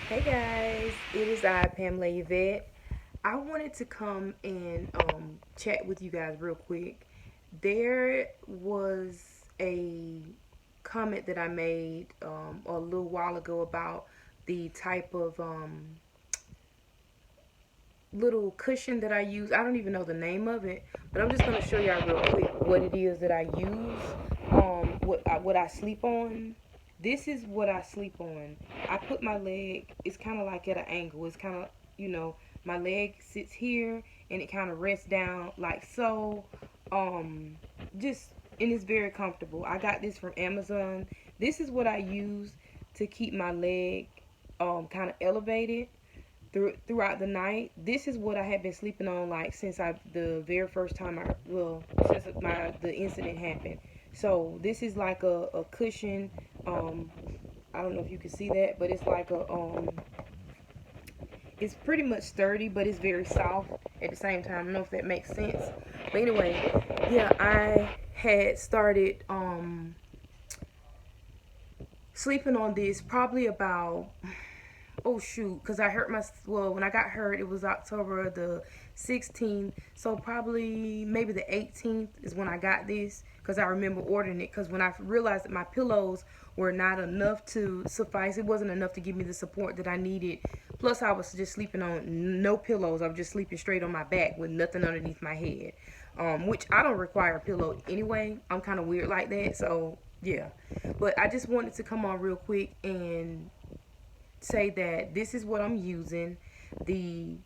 Hey guys, it is I, Pamela Yvette. I wanted to come and chat with you guys real quick. There was a comment that I made a little while ago about the type of little cushion that I use. I don't even know the name of it, but I'm just gonna show y'all real quick what it is that I use. What I sleep on. This is what I sleep on. I put my leg. It's kind of like at an angle. It's kind of you know my leg sits here and it kind of rests down like so. Um, just and it's very comfortable. I got this from Amazon. This is what I use to keep my leg kind of elevated throughout the night. This is what I had been sleeping on like since the very first time since the incident happened. So this is like a cushion. I don't know if you can see that, but it's like a it's pretty much sturdy, but it's very soft at the same time. I don't know if that makes sense. But anyway, yeah, I had started sleeping on this probably about oh shoot, because I hurt my when I got hurt it was October the 16th, so probably maybe the 18th is when I got this, because I remember ordering it, because when I realized that my pillows were not enough to suffice, it wasn't enough to give me the support that I needed, plus I was just sleeping on no pillows. I was just sleeping straight on my back with nothing underneath my head, which I don't require a pillow anyway. I'm kind of weird like that, so yeah. But I just wanted to come on real quick and say that this is what I'm using. The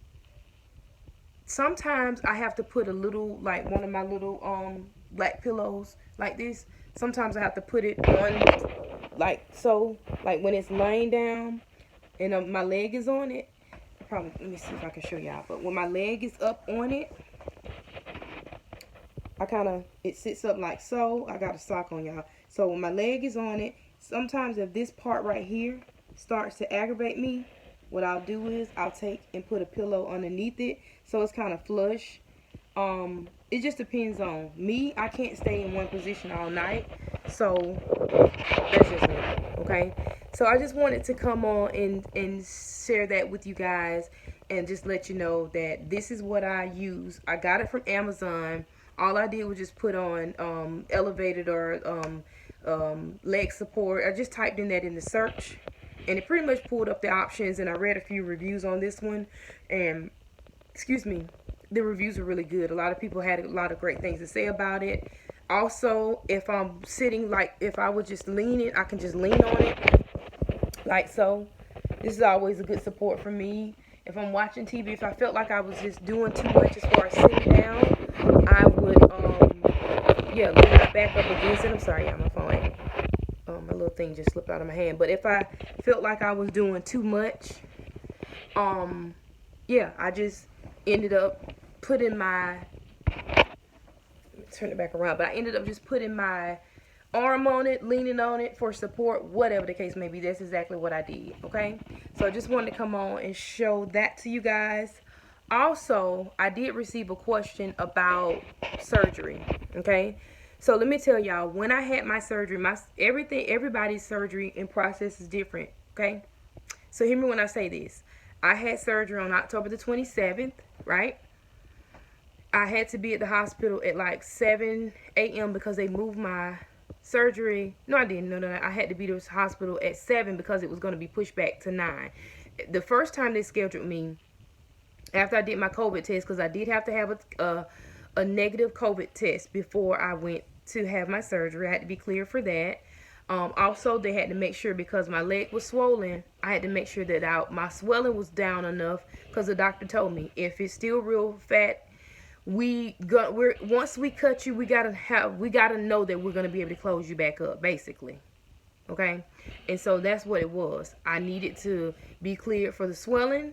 Sometimes I have to put a little, like one of my little black pillows like this. Sometimes I have to put it on like so, like when it's laying down and my leg is on it. Probably let me see if I can show y'all. But when my leg is up on it, I kind of it sits up like so. I got a sock on y'all. So when my leg is on it, sometimes if this part right here starts to aggravate me, what I'll do is I'll take and put a pillow underneath it so it's kind of flush. It just depends on me. I can't stay in one position all night, so that's just me. Okay, so I just wanted to come on and share that with you guys and just let you know that this is what I use. I got it from Amazon. All I did was just put on elevated or leg support. I just typed in that in the search, and it pretty much pulled up the options. And I read a few reviews on this one, and excuse me, the reviews are really good. A lot of people had a lot of great things to say about it. Also, if I'm sitting, like if I was just leaning, I can just lean on it like so. This is always a good support for me. If I'm watching TV, if I felt like I was just doing too much as far as sitting down, I would yeah, lean my back up against it. I'm sorry, yeah, my phone. My little thing just slipped out of my hand. But if I felt like I was doing too much, um, yeah, I just ended up putting my turn it back around. But I ended up just putting my arm on it, leaning on it for support, whatever the case may be. That's exactly what I did. Okay, so I just wanted to come on and show that to you guys. Also, I did receive a question about surgery. Okay, so let me tell y'all, when I had my surgery, everybody's surgery and process is different. Okay, so hear me when I say this. I had surgery on October the 27th, right? I had to be at the hospital at like 7 a.m. because they moved my surgery. No, I didn't. No, no, no. I had to be to the hospital at 7 because it was going to be pushed back to 9. The first time they scheduled me, after I did my COVID test, because I did have to have a negative COVID test before I went to have my surgery. I had to be cleared for that. Also, they had to make sure, because my leg was swollen, I had to make sure that my swelling was down enough, because the doctor told me if it's still real fat, we're once we cut you, we gotta know that we're gonna be able to close you back up, basically. Okay, and so that's what it was. I needed to be cleared for the swelling,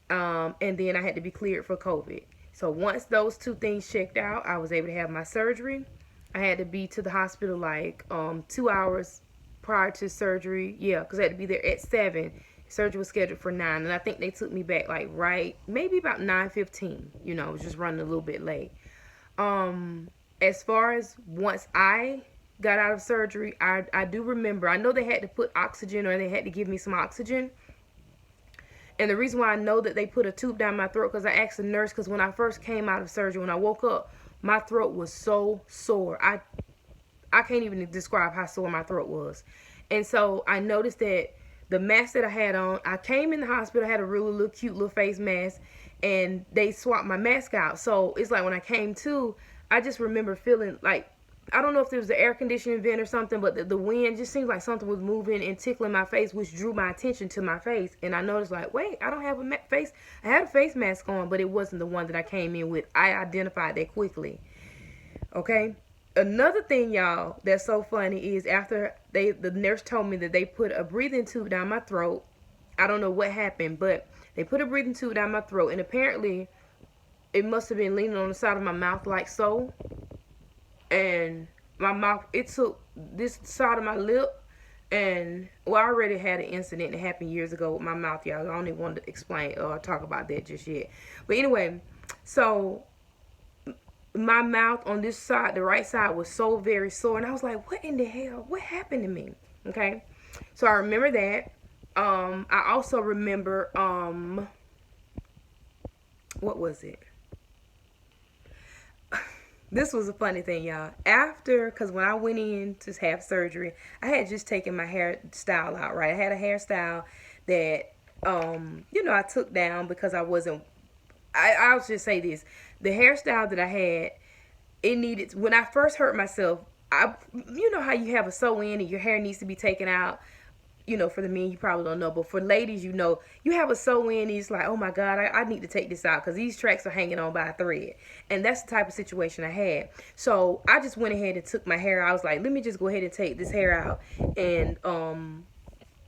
and then I had to be cleared for COVID. So once those two things checked out, I was able to have my surgery. I had to be to the hospital like 2 hours prior to surgery. Yeah, because I had to be there at 7. Surgery was scheduled for 9, and I think they took me back like right maybe about 9:15. I was just running a little bit late. As far as once I got out of surgery, I do remember. I know they had to put oxygen, or they had to give me some oxygen. And the reason why I know that they put a tube down my throat, because I asked the nurse, because when I first came out of surgery, when I woke up, my throat was so sore. I can't even describe how sore my throat was. And so I noticed that the mask that I had on, I came in the hospital, I had a really little cute little face mask, and they swapped my mask out. So it's like when I came to, I just remember feeling like, I don't know if it was the air conditioning vent or something, but the wind just seemed like something was moving and tickling my face, which drew my attention to my face. And I noticed, like, wait, I don't have a face. I had a face mask on, but it wasn't the one that I came in with. I identified that quickly. Okay. Another thing, y'all, that's so funny is after the nurse told me that they put a breathing tube down my throat. I don't know what happened, but they put a breathing tube down my throat, and apparently it must have been leaning on the side of my mouth like so. And my mouth, it took this side of my lip, and well, I already had an incident that happened years ago with my mouth, y'all. I don't even want to explain or talk about that just yet. But anyway, so my mouth on this side, the right side, was so very sore, and I was like, what in the hell? What happened to me? Okay, so I remember that. I also remember, what was it? This was a funny thing, y'all. After, because when I went in to have surgery, I had just taken my hairstyle out, right? I had a hairstyle that, I took down because I wasn't, I'll just say this. The hairstyle that I had, it needed, when I first hurt myself, you know how you have a sew-in and your hair needs to be taken out. For the men, you probably don't know, but for ladies, you have a sew-in, and it's like, oh my God, I need to take this out because these tracks are hanging on by a thread. And that's the type of situation I had. So I just went ahead and took my hair. I was like, let me just go ahead and take this hair out and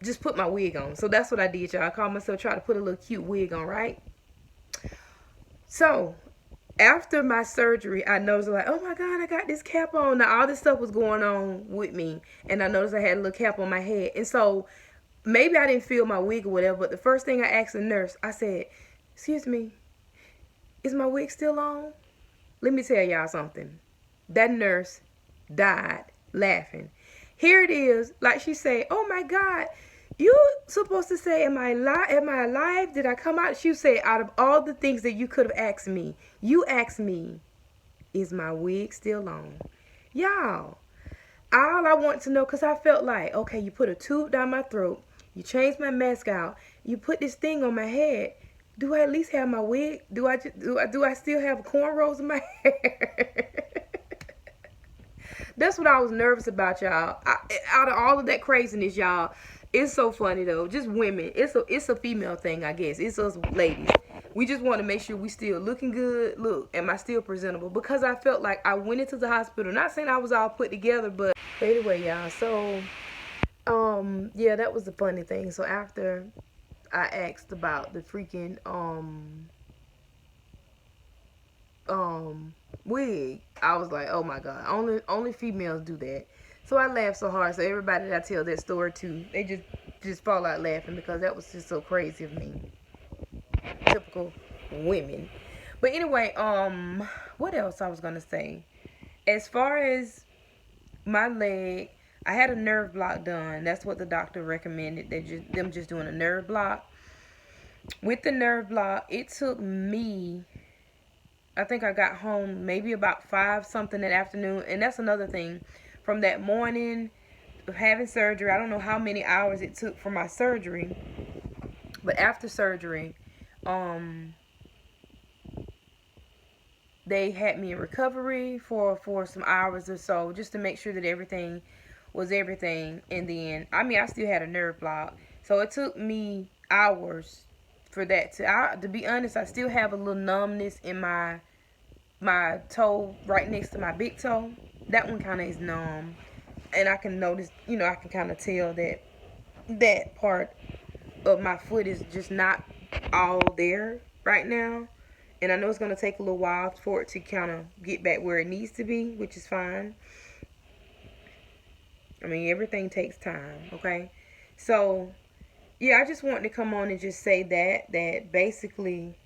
just put my wig on. So that's what I did, y'all. I called myself trying to put a little cute wig on, right? So after my surgery, I noticed, like, oh my God, I got this cap on. Now, all this stuff was going on with me, and I noticed I had a little cap on my head. And so maybe I didn't feel my wig or whatever, but the first thing I asked the nurse, I said, excuse me, is my wig still on? Let me tell y'all something. That nurse died laughing. Here it is, like she said, oh my God, you supposed to say, am I alive? Did I come out? She said, out of all the things that you could have asked me, you asked me, is my wig still on? Y'all, all I want to know, because I felt like, okay, you put a tube down my throat, you changed my mask out, you put this thing on my head. Do I at least have my wig? Do I still have cornrows in my hair? That's what I was nervous about, y'all. Out of all of that craziness, y'all, it's so funny though. Just women. It's a female thing, I guess. It's us ladies. We just want to make sure we still looking good. Look, am I still presentable? Because I felt like I went into the hospital. Not saying I was all put together, but anyway, y'all. So, yeah, that was the funny thing. So after I asked about the freaking wig, I was like, oh my God, only females do that. So I laughed so hard. So everybody that I tell that story to, they just fall out laughing because that was just so crazy of me. Typical women. But anyway, what else I was gonna say? As far as my leg, I had a nerve block done. That's what the doctor recommended. Them just doing a nerve block. With the nerve block, it took me, I think I got home maybe about 5 something that afternoon. And that's another thing. From that morning of having surgery, I don't know how many hours it took for my surgery. But after surgery, they had me in recovery for some hours or so, just to make sure that everything was everything. And then, I still had a nerve block. So it took me hours for that to be honest. I still have a little numbness in my toe right next to my big toe. That one kind of is numb, and I can notice, I can kind of tell that part of my foot is just not all there right now. And I know it's going to take a little while for it to kind of get back where it needs to be, which is fine. Everything takes time, okay? So, yeah, I just wanted to come on and just say that basically,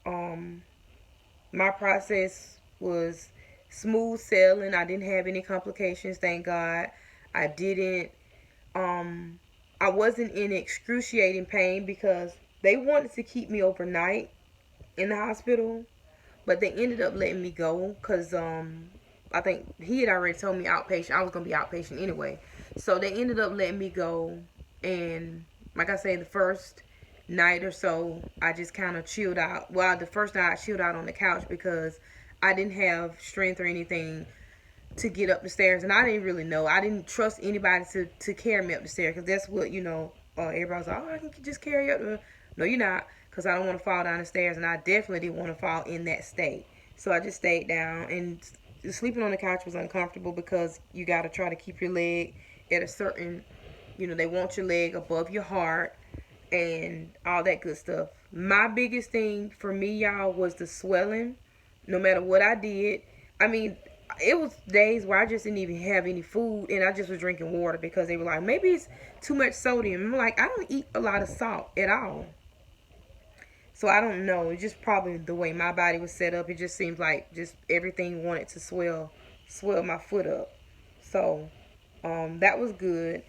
my process was smooth sailing. I didn't have any complications, thank God. I didn't I wasn't in excruciating pain because they wanted to keep me overnight in the hospital, but they ended up letting me go because I think he had already told me outpatient. I was gonna be outpatient anyway, so they ended up letting me go. And like I say, the first night or so, I just kind of chilled out. Well, the first night I chilled out on the couch because I didn't have strength or anything to get up the stairs, and I didn't really know. I didn't trust anybody to carry me up the stairs because that's what everybody's like, oh, I can just carry you up. No, you're not, because I don't want to fall down the stairs, and I definitely didn't want to fall in that state. So I just stayed down, and sleeping on the couch was uncomfortable because you got to try to keep your leg at a certain, they want your leg above your heart and all that good stuff. My biggest thing for me, y'all, was the swelling. No matter what I did, I mean, it was days where I just didn't even have any food, and I just was drinking water because they were like, maybe it's too much sodium. I'm like, I don't eat a lot of salt at all. So I don't know. It's just probably the way my body was set up. It just seems like just everything wanted to swell my foot up. So that was good.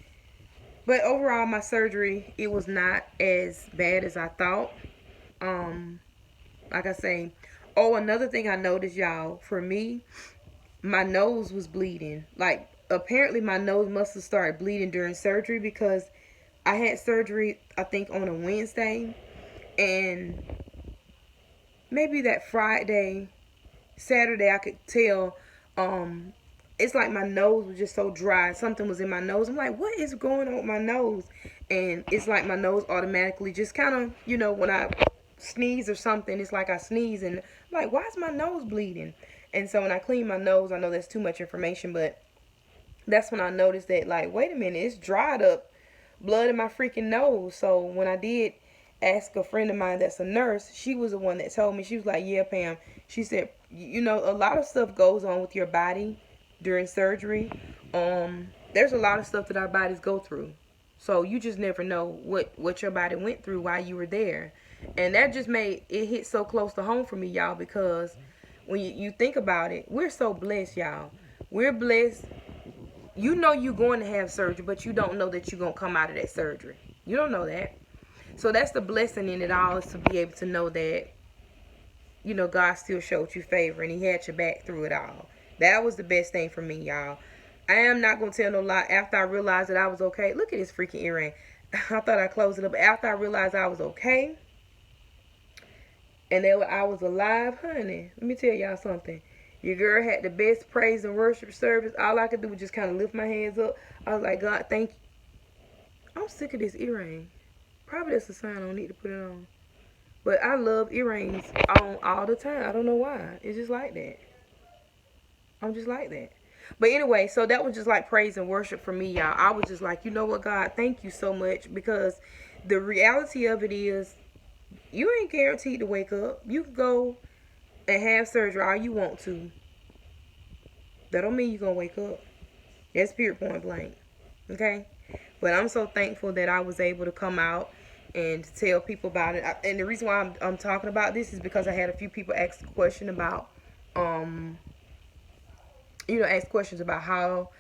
But overall, my surgery, it was not as bad as I thought. Like I say, another thing I noticed, y'all, for me, my nose was bleeding. Like, apparently my nose must have started bleeding during surgery because I had surgery, I think, on a Wednesday. And maybe that Friday, Saturday, I could tell, it's like my nose was just so dry. Something was in my nose. I'm like, what is going on with my nose? And it's like my nose automatically just kind of, when I sneeze or something, it's like I sneeze and I'm like, why is my nose bleeding? And so when I clean my nose, I know that's too much information, but that's when I noticed that, like, wait a minute, it's dried up blood in my freaking nose. So when I did ask a friend of mine that's a nurse, she was the one that told me. She was like, yeah, Pam, she said, a lot of stuff goes on with your body during surgery. There's a lot of stuff that our bodies go through. So you just never know what your body went through while you were there. And that just made it hit so close to home for me, y'all, because when you think about it, we're so blessed, y'all. We're blessed. You know you're going to have surgery, but you don't know that you're going to come out of that surgery. You don't know that. So that's the blessing in it all, is to be able to know that, God still showed you favor and he had your back through it all. That was the best thing for me, y'all. I am not going to tell no lie. After I realized that I was okay, look at this freaking earring. I thought I closed it up. After I realized I was okay and that I was alive, honey, let me tell y'all something. Your girl had the best praise and worship service. All I could do was just kind of lift my hands up. I was like, God, thank you. I'm sick of this earring. Probably that's a sign I don't need to put it on. But I love earrings on all the time. I don't know why. It's just like that. I'm just like that. But anyway, so that was just like praise and worship for me, y'all. I was just like, you know what, God, thank you so much. Because the reality of it is, you ain't guaranteed to wake up. You can go and have surgery all you want to. That don't mean you're going to wake up. That's period, point blank. Okay? But I'm so thankful that I was able to come out and to tell people about it. And the reason why I'm talking about this is because I had a few people ask a question about, ask questions about how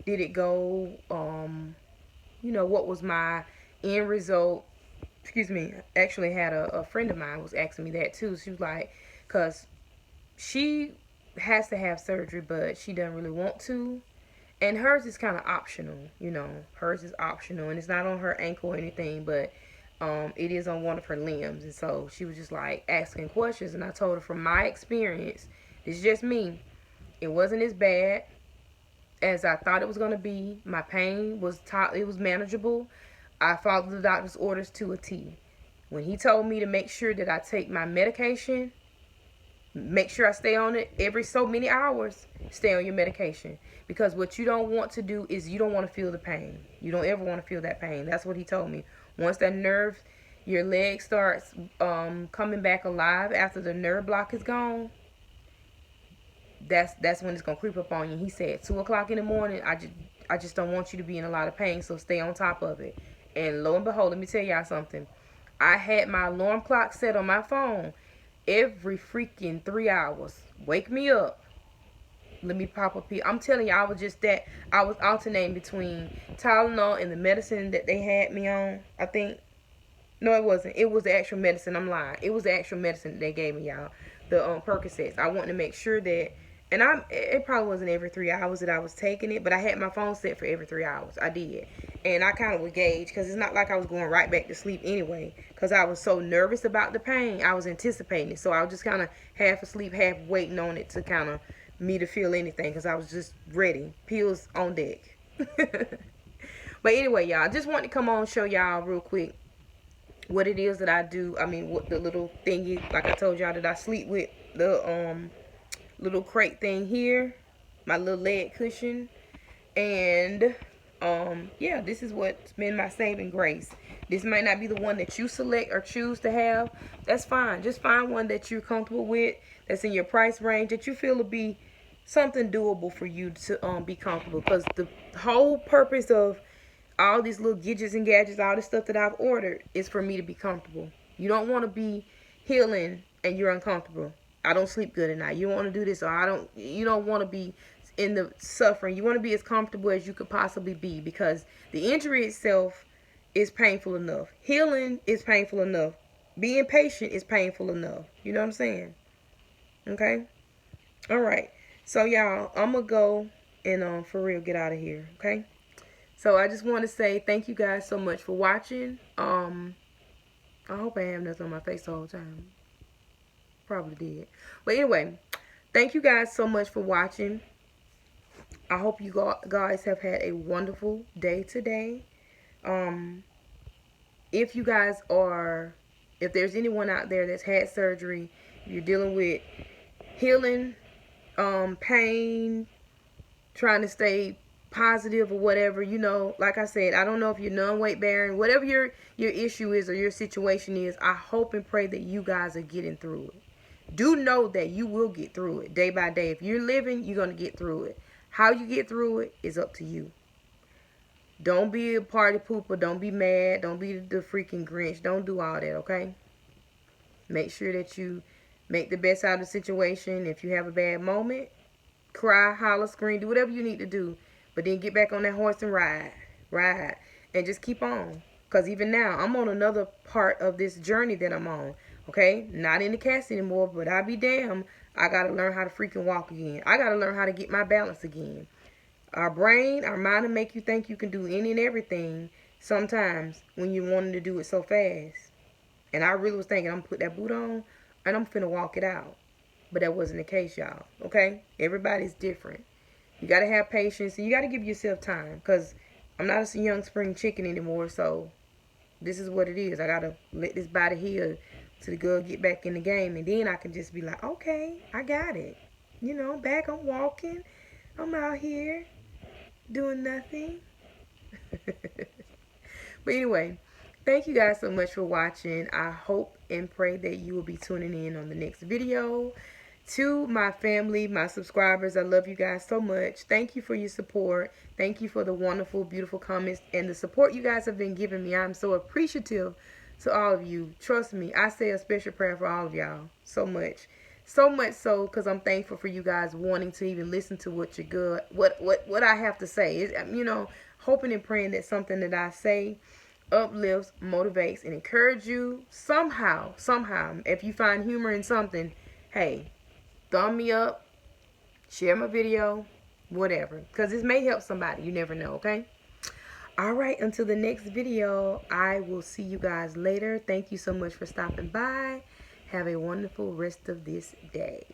did it go, what was my end result. Excuse me, actually had a friend of mine was asking me that too. She was like, because she has to have surgery, but she doesn't really want to. And hers is kind of optional, hers is optional, and it's not on her ankle or anything, but it is on one of her limbs. And so she was just like asking questions, and I told her from my experience, it's just me, it wasn't as bad as I thought it was going to be. My pain was it was manageable. I followed the doctor's orders to a T. When he told me to make sure that I take my medication, make sure I stay on it every so many hours, stay on your medication. Because what you don't want to do is you don't want to feel the pain. You don't ever want to feel that pain. That's what he told me. Once that nerve, your leg starts coming back alive after the nerve block is gone, that's when it's going to creep up on you. He said 2 o'clock in the morning, I just don't want you to be in a lot of pain, so stay on top of it. And lo and behold, let me tell y'all something. I had my alarm clock set on my phone every freaking 3 hours. Wake me up. let me pop a pill. I'm telling you, I was alternating between Tylenol and the medicine that they had me on. I think, no, it wasn't. It was the actual medicine. I'm lying. It was the actual medicine that they gave me, y'all. The Percocets. I wanted to make sure that, and it probably wasn't every 3 hours that I was taking it, but I had my phone set for every 3 hours. I did, and I kind of would gauge, because it's not like I was going right back to sleep anyway, because I was so nervous about the pain. I was anticipating it, so I was just kind of half asleep, half waiting on it to kind of me to feel anything, because I was just ready. Pills on deck. But anyway, y'all, just want to come on and show y'all real quick what it is that I do. I mean, what the little thingy, like I told y'all, that I sleep with, the little crate thing here, my little leg cushion, and yeah, this is what's been my saving grace. This might not be the one that you select or choose to have. That's fine. Just find one that you're comfortable with, that's in your price range, that you feel will be something doable for you to be comfortable. Because the whole purpose of all these little gadgets and gadgets, all this stuff that I've ordered, is for me to be comfortable. You don't want to be healing and you're uncomfortable. I don't sleep good at night. You don't want to do this, or you don't want to be in the suffering. You want to be as comfortable as you could possibly be, because the injury itself is painful enough. Healing is painful enough. Being patient is painful enough. You know what I'm saying? Okay? All right. So, y'all, I'm going to go and for real get out of here. Okay? So I just want to say thank you guys so much for watching. I hope I have nothing on my face the whole time. Probably did. But anyway, thank you guys so much for watching. I hope you guys have had a wonderful day today. If you guys are, if there's anyone out there that's had surgery, you're dealing with healing, pain, trying to stay positive or whatever, you know, like I said, I don't know if you're non-weight bearing, whatever your issue is or your situation is, I hope and pray that you guys are getting through it. Do know that you will get through it day by day. If you're living, you're going to get through it. How you get through it is up to you. Don't be a party pooper. Don't be mad. Don't be the freaking Grinch. Don't do all that, okay? Make sure that you make the best out of the situation. If you have a bad moment, cry, holler, scream, do whatever you need to do. But then get back on that horse and ride. Ride. And just keep on. Because even now, I'm on another part of this journey that I'm on. Okay? Not in the cast anymore, but I'll be damned. I got to learn how to freaking walk again. I got to learn how to get my balance again. Our brain, our mind will make you think you can do any and everything sometimes when you're wanting to do it so fast. And I really was thinking I'm going to put that boot on and I'm finna walk it out. But that wasn't the case, y'all. Okay? Everybody's different. You got to have patience, and you got to give yourself time, because I'm not a young spring chicken anymore, so this is what it is. I got to let this body heal till the girl get back in the game, and then I can just be like, okay, I got it. You know, back, I'm walking. I'm out here doing nothing. But anyway, thank you guys so much for watching. I hope and pray that you will be tuning in on the next video. To my family, my subscribers, I love you guys so much. Thank you for your support. Thank you for the wonderful, beautiful comments and the support you guys have been giving me. I'm so appreciative to all of you. Trust me, I say a special prayer for all of y'all so much. So much so because I'm thankful for you guys wanting to even listen to what you're good, what I have to say. You know, hoping and praying that something that I say uplifts, motivates, and encourages you somehow. If you find humor in something, hey, thumb me up, share my video, whatever. Because this may help somebody. You never know, okay? Alright, until the next video, I will see you guys later. Thank you so much for stopping by. Have a wonderful rest of this day.